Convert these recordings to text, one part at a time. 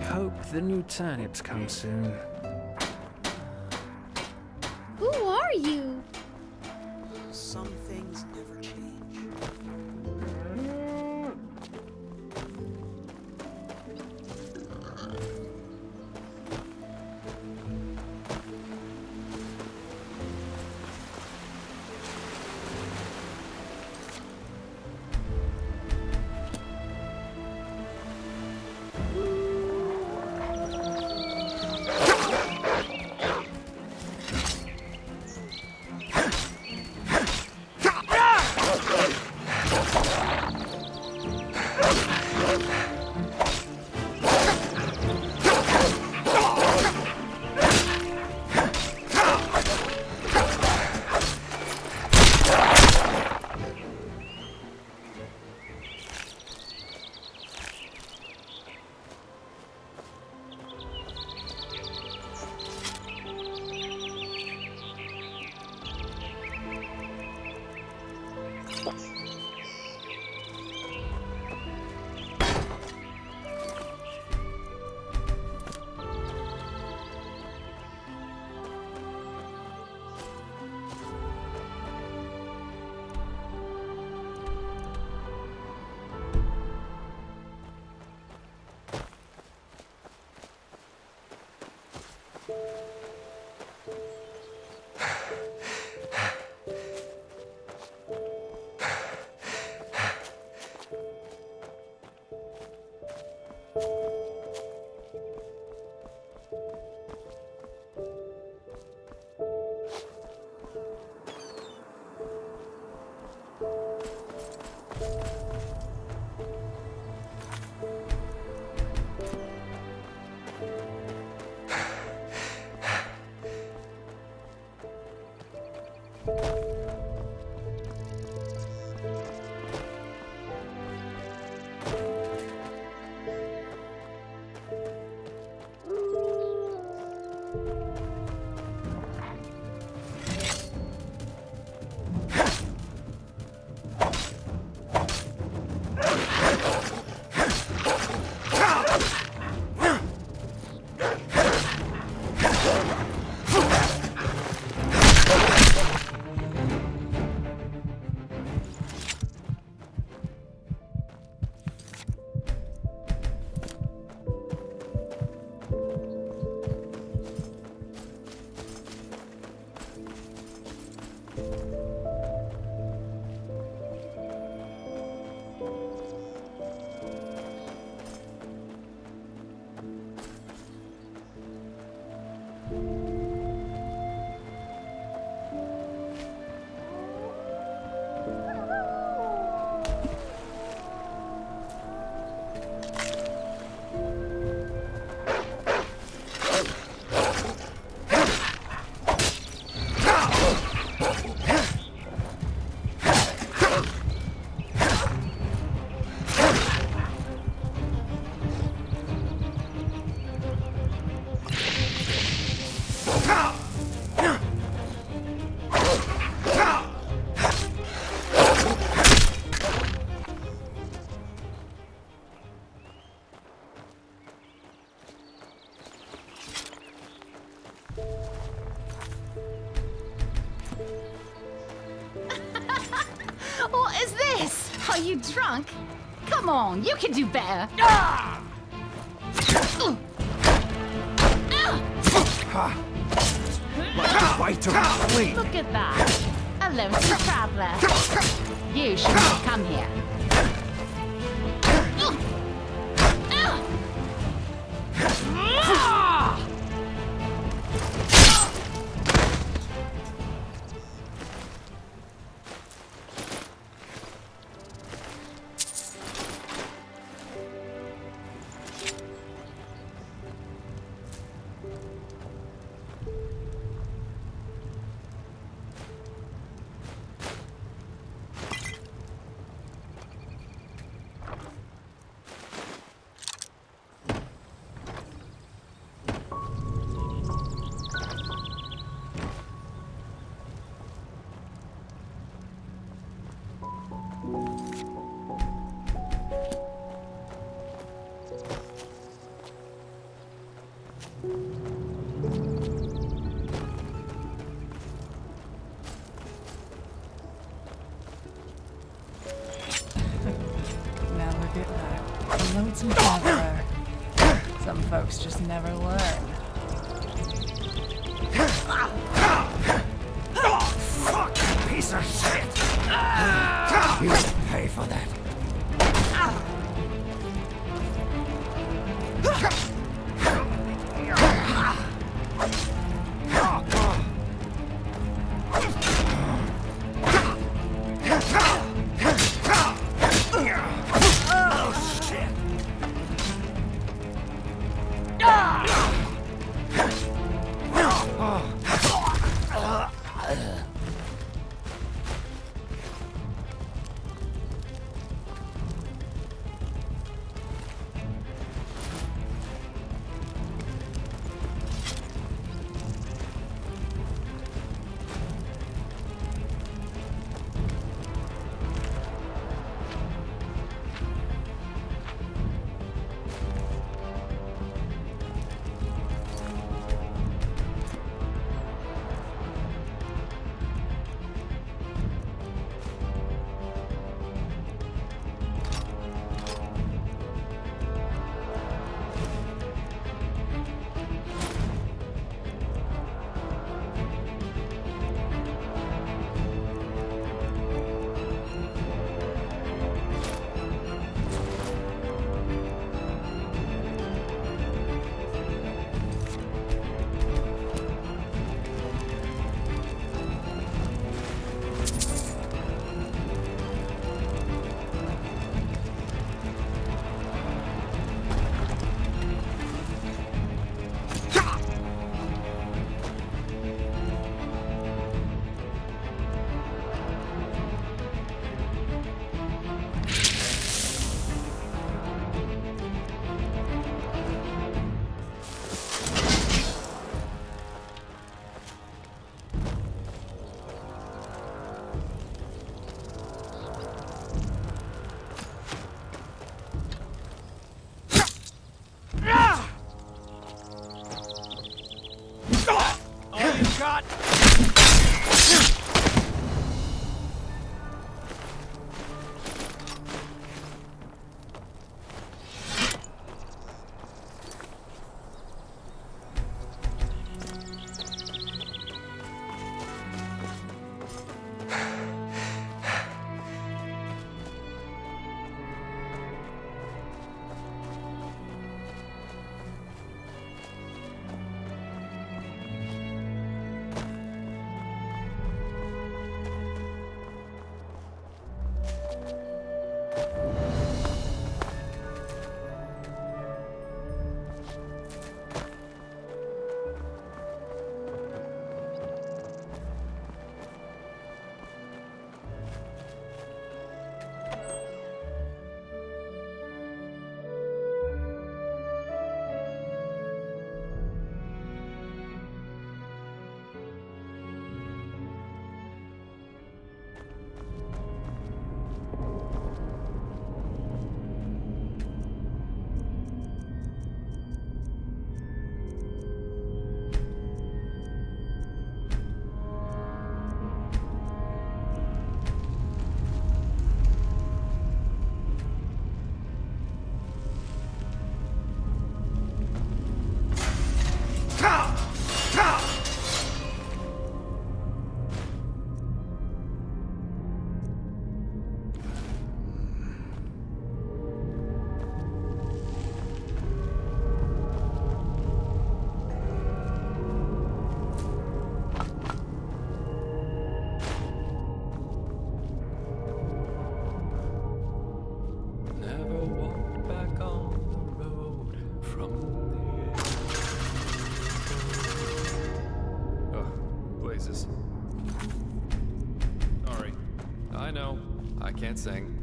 hope the new turnips come soon. Who are you? Some things never change. What is this? Are you drunk? Come on, you can do better. Like to flee. Look at that. A lonesome traveler. You should not come here. get that. Lonesome traveler. Some folks just never learn. Fucking piece of shit! You pay for that. I can't sing.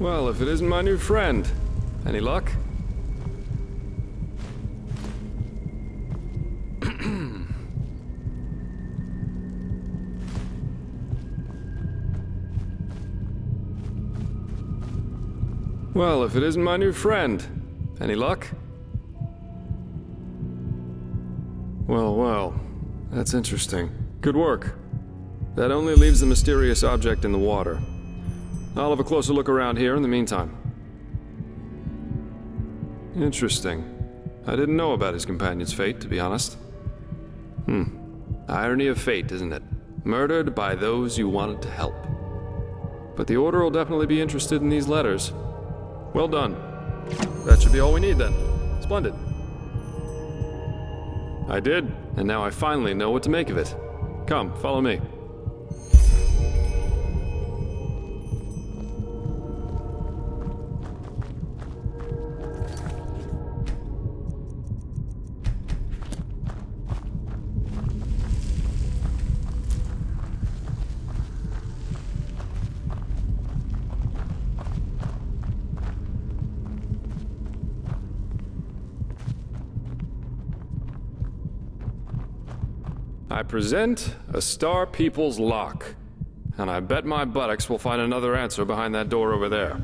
Well, if it isn't my new friend. Any luck? Well, if it isn't my new friend. Any luck? Well, well. That's interesting. Good work. That only leaves the mysterious object in the water. I'll have a closer look around here in the meantime. Interesting. I didn't know about his companion's fate, to be honest. Irony of fate, isn't it? Murdered by those you wanted to help. But the Order will definitely be interested in these letters. Well done. That should be all we need then. Splendid. I did, and now I finally know what to make of it. Come, follow me. I present a Star People's lock, and I bet my buttocks we'll find another answer behind that door over there.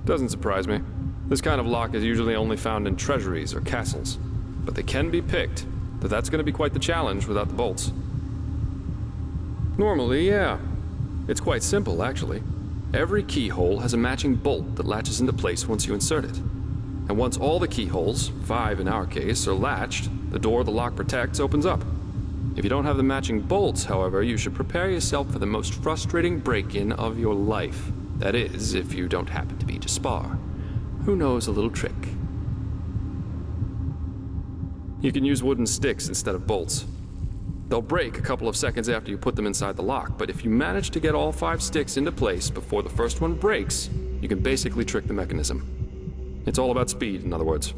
Doesn't surprise me. This kind of lock is usually only found in treasuries or castles, but they can be picked, though that's going to be quite the challenge without the bolts. Normally, yeah. It's quite simple, actually. Every keyhole has a matching bolt that latches into place once you insert it. And once all the keyholes, 5 in our case, are latched, the door the lock protects opens up. If you don't have the matching bolts, however, you should prepare yourself for the most frustrating break-in of your life. That is, if you don't happen to be Jespar, who knows a little trick. You can use wooden sticks instead of bolts. They'll break a couple of seconds after you put them inside the lock, but if you manage to get all 5 sticks into place before the first one breaks, you can basically trick the mechanism. It's all about speed, in other words.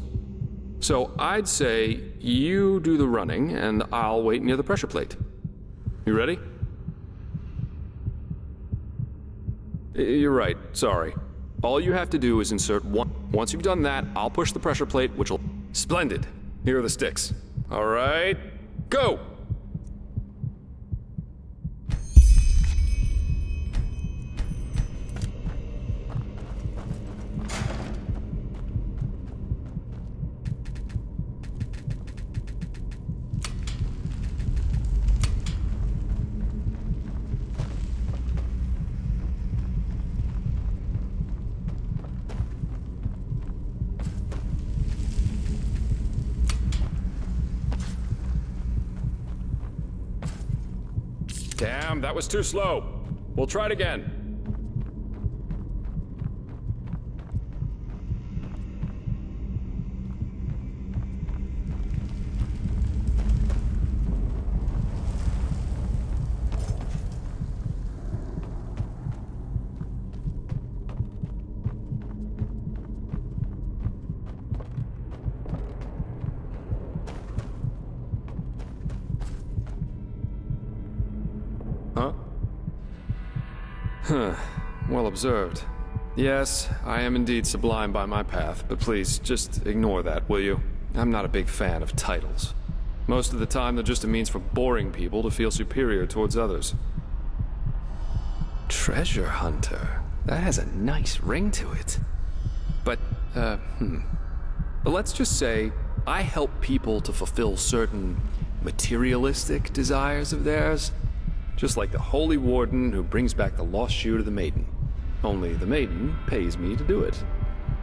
So I'd say you do the running, and I'll wait near the pressure plate. You ready? You're right, sorry. All you have to do is insert one. Once you've done that, I'll push the pressure plate, which will... Splendid! Here are the sticks. All right, go! Damn, that was too slow. We'll try it again. Well observed. Yes, I am indeed sublime by my path, but please, just ignore that, will you? I'm not a big fan of titles. Most of the time, they're just a means for boring people to feel superior towards others. Treasure hunter. That has a nice ring to it. But, let's just say, I help people to fulfill certain materialistic desires of theirs. Just like the Holy Warden who brings back the lost shoe to the maiden. Only the maiden pays me to do it.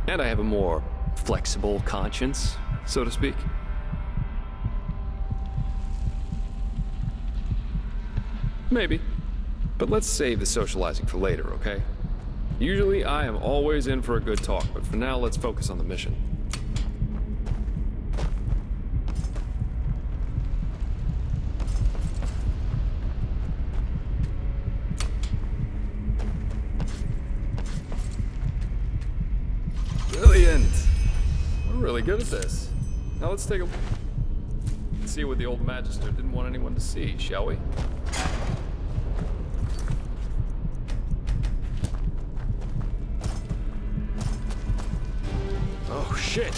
And I have a more flexible conscience, so to speak. Maybe. But let's save the socializing for later, okay? Usually I am always in for a good talk, but for now let's focus on the mission. Brilliant! We're really good at this. Now let's take a... see what the old Magister didn't want anyone to see, shall we? Oh, shit!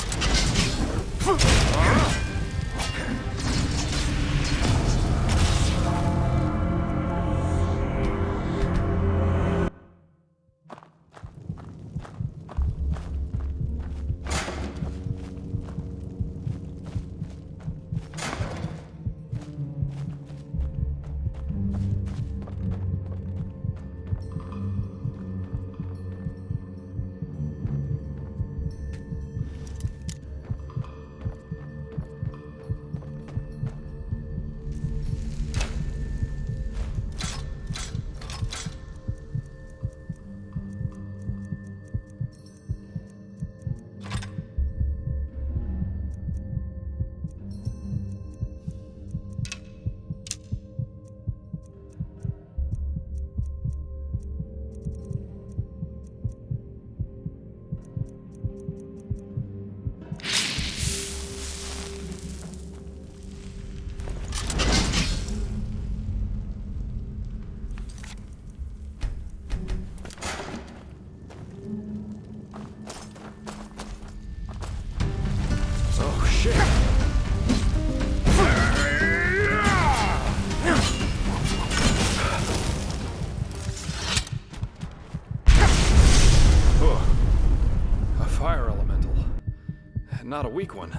not a weak one.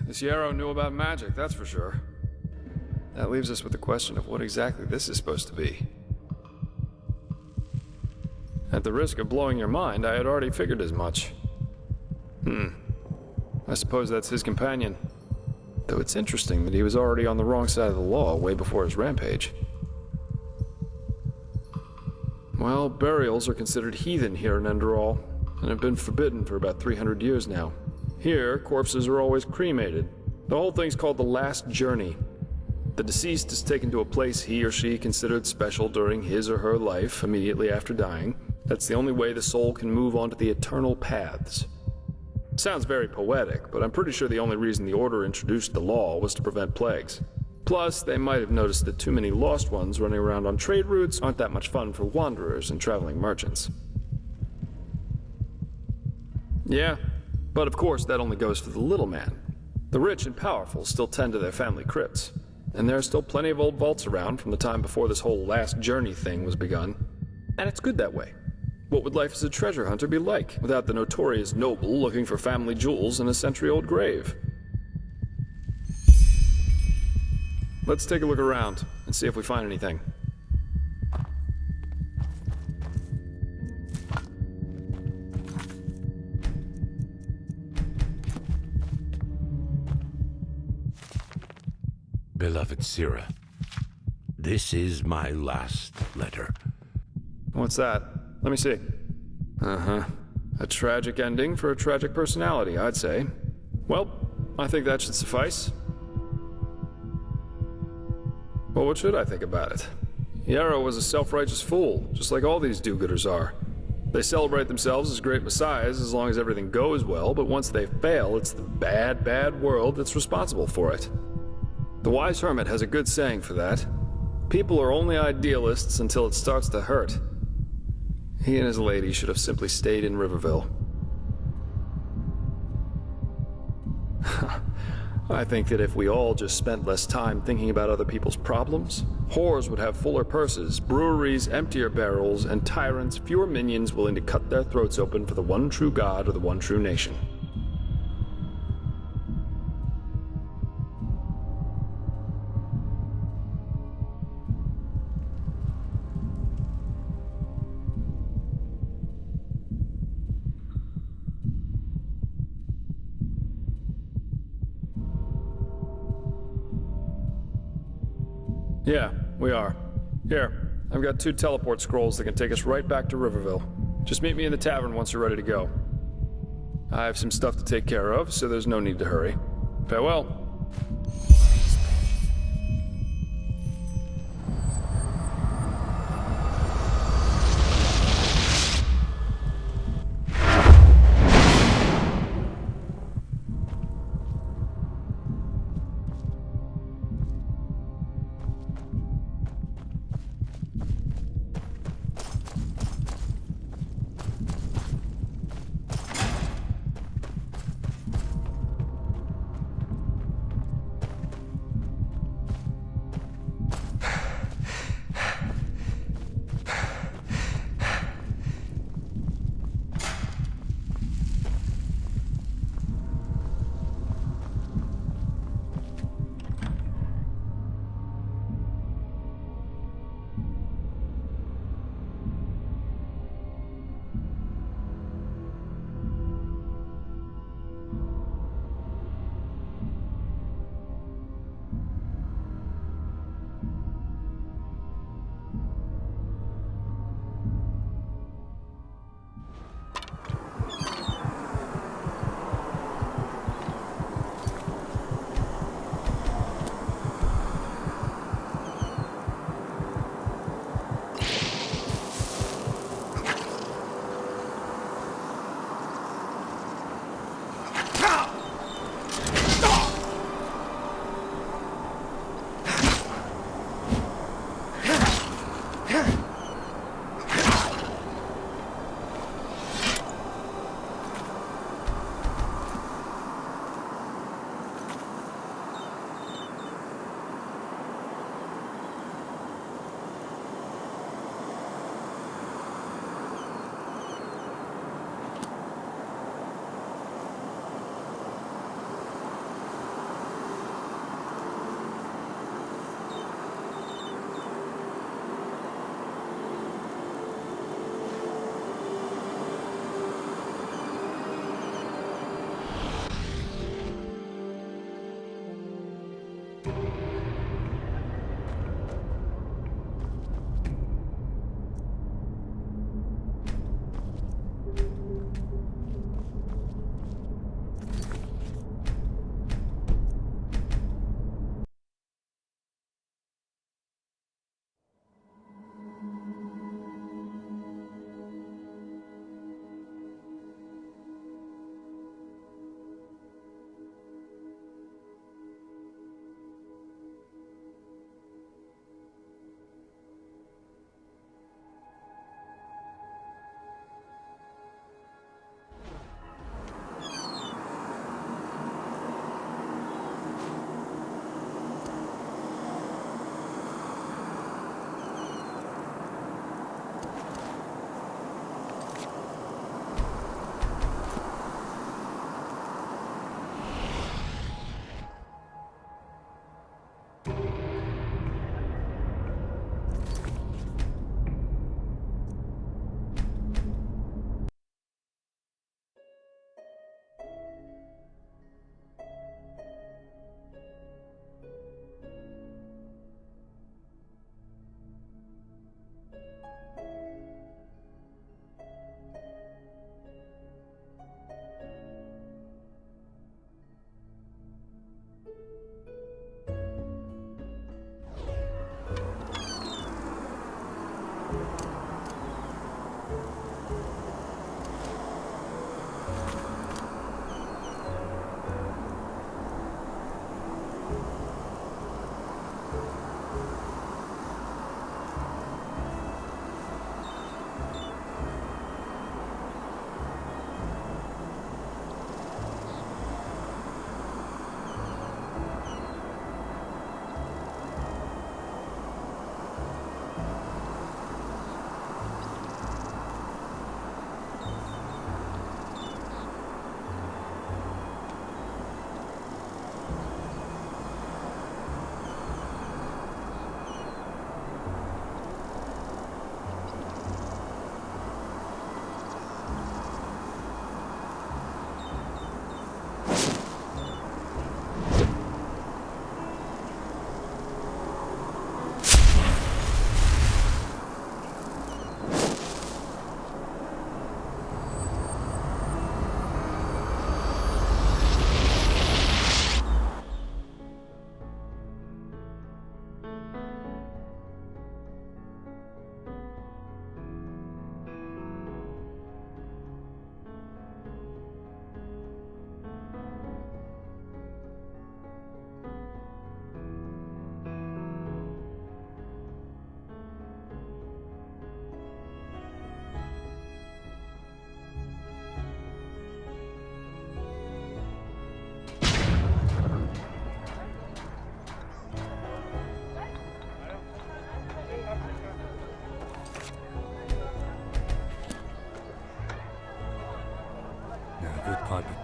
This Yarrow knew about magic, that's for sure. That leaves us with the question of what exactly this is supposed to be. At the risk of blowing your mind, I had already figured as much. I suppose that's his companion. Though it's interesting that he was already on the wrong side of the law way before his rampage. Well, burials are considered heathen here in Enderal, and have been forbidden for about 300 years now. Here, corpses are always cremated. The whole thing's called the Last Journey. The deceased is taken to a place he or she considered special during his or her life immediately after dying. That's the only way the soul can move on to the eternal paths. Sounds very poetic, but I'm pretty sure the only reason the Order introduced the law was to prevent plagues. Plus, they might have noticed that too many lost ones running around on trade routes aren't that much fun for wanderers and traveling merchants. Yeah, but of course that only goes for the little man. The rich and powerful still tend to their family crypts, and there are still plenty of old vaults around from the time before this whole Last Journey thing was begun. And it's good that way. What would life as a treasure hunter be like without the notorious noble looking for family jewels in a century-old grave? Let's take a look around and see if we find anything. Beloved Sira, this is my last letter. What's that? Let me see. A tragic ending for a tragic personality, I'd say. Well, I think that should suffice. Well, what should I think about it? Yarrow was a self-righteous fool, just like all these do-gooders are. They celebrate themselves as great messiahs as long as everything goes well, but once they fail, it's the bad, bad world that's responsible for it. The wise hermit has a good saying for that. People are only idealists until it starts to hurt. He and his lady should have simply stayed in Riverville. I think that if we all just spent less time thinking about other people's problems, whores would have fuller purses, breweries emptier barrels, and tyrants fewer minions willing to cut their throats open for the one true God or the one true nation. Yeah, we are. Here, I've got 2 teleport scrolls that can take us right back to Riverville. Just meet me in the tavern once you're ready to go. I have some stuff to take care of, so there's no need to hurry. Farewell.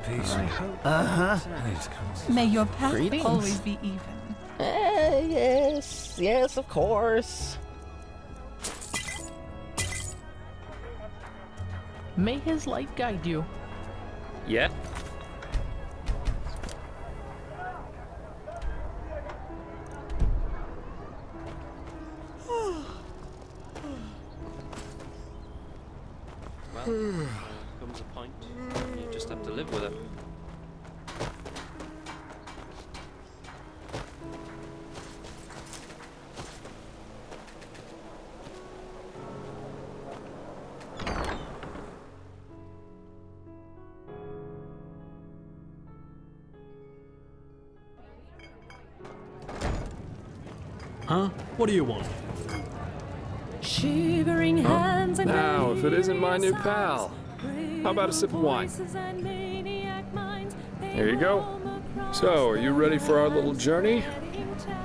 Peace. May your path Greetings. always be even. Yes, of course. May his light guide you. Yeah. Well, comes a point. You just have to live with it. Huh? What do you want? Shivering hands and now, if it isn't my new pal, how about a sip of wine? Here you go. So, are you ready for our little journey?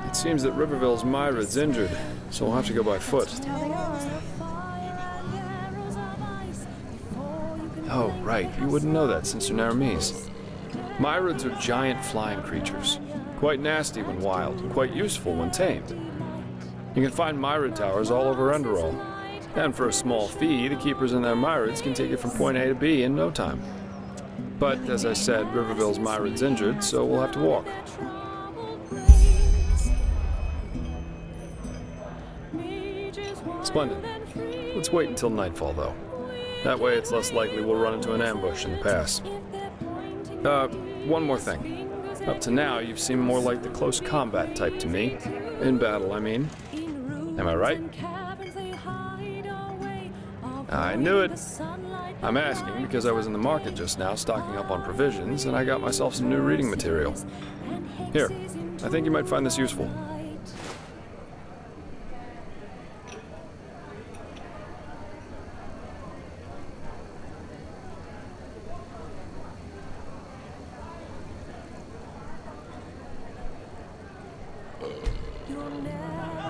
It seems that Riverville's Myra's injured, so we'll have to go by foot. Oh, right. You wouldn't know that since you're Naramese. Myrids are giant flying creatures. Quite nasty when wild, and quite useful when tamed. You can find Myrid towers all over Enderal. And for a small fee, the keepers in their Myrids can take you from point A to B in no time. But, as I said, Riverville's Myrid's injured, so we'll have to walk. Splendid. Let's wait until nightfall, though. That way it's less likely we'll run into an ambush in the pass. One more thing. Up to now, you've seemed more like the close combat type to me. In battle, I mean. Am I right? I knew it. I'm asking because I was in the market just now stocking up on provisions, and I got myself some new reading material. Here, I think you might find this useful.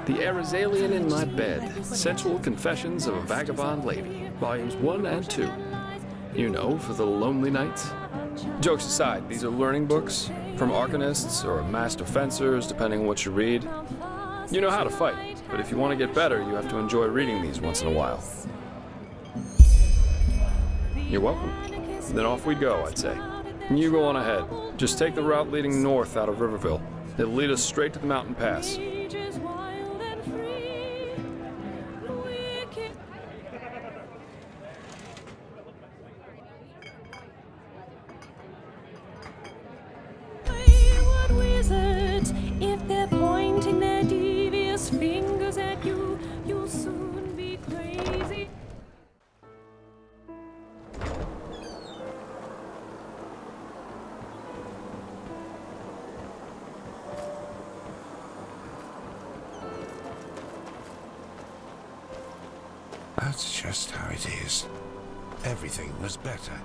The Arizalian in My Bed, Sensual Confessions of a Vagabond Lady, Volumes 1 and 2. You know, for the lonely nights. Jokes aside, these are learning books, from arcanists or master fencers, depending on what you read. You know how to fight, but if you want to get better, you have to enjoy reading these once in a while. You're welcome. Then off we go, I'd say. You go on ahead. Just take the route leading north out of Riverville. It'll lead us straight to the mountain pass. If they're pointing their devious fingers at you, you'll soon be crazy. That's just how it is. Everything was better